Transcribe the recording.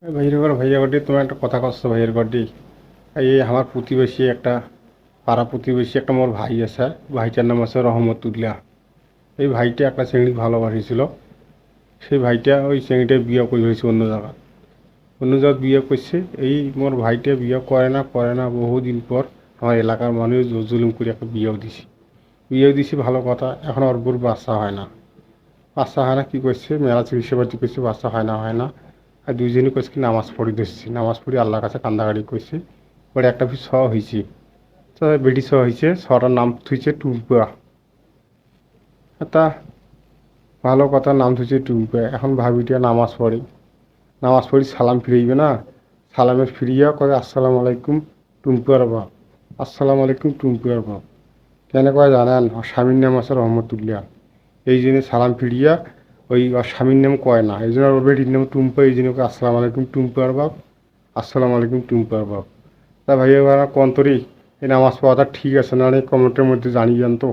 ভাইয়ের ঘর ভাইয়া ঘরটি তোমার একটা কথা কচ্ছ ভাইয়ের ঘরটি এই আমার প্রতিবেশী একটা পাড়া প্রতিবেশী একটা মোর ভাই আছে। ভাইটার নাম আছে রহমতুল্লাহ। এই ভাইটা একটা শ্রেণী ভালোবাসিছিল। সেই ভাইটা ওই শ্রেণীটা বিয়ে করে হয়েছে অন্য জায়গায় বিয়ে করছে। এই মোর ভাইটা বিয়ে করে না বহুদিন পর আমার এলাকার মানুষ জোর জুলুম করে একটা বিয়েও দিছি ভালো কথা। এখন ওর বোর বাচ্চা হয় না কী করছে, মেলা চিকিৎসা পাতি করছে, বাচ্চা হয় না। আর দুইজনই করছে কি নামাজ পড়ি ধরছি, নামাজ পড়ি আল্লাহর কাছে কান্দাকাটি করছে। পরে একটা ছ হয়েছে, তো বেটি ছ হয়েছে, ছটার নাম থুইছে টুম্পা। তা ভালো কথা, নাম থুইছে টুম্পা। এখন ভাবিটা নামাজ পড়ি সালাম ফিরাইবে না, সালামের ফিরিয়া কয় আসসালামু আলাইকুম টুম্পুয়ার বাপ, আসসালামু আলাইকুম টুম্পুয়ার বাপ। কেন কয় জানেন? ওর স্বামীর নাম আছে রহমতুল্লাহ। এই জন্য সালাম ফিরিয়া ওই ওর স্বামীর নাম কয় না, এই জন্য ওর বেটির নাম টুম্পা, এই জন্য কয় আসসালামু আলাইকুম টুম্পুয়ার বাপ, আসসালামু আলাইকুম টুম্পুয়ার বাপ। তা ভাইয়া কন্তরি এই নামাজ পড়াটা ঠিক আছে না? কমেন্টের মধ্যে জানিয়ে তো।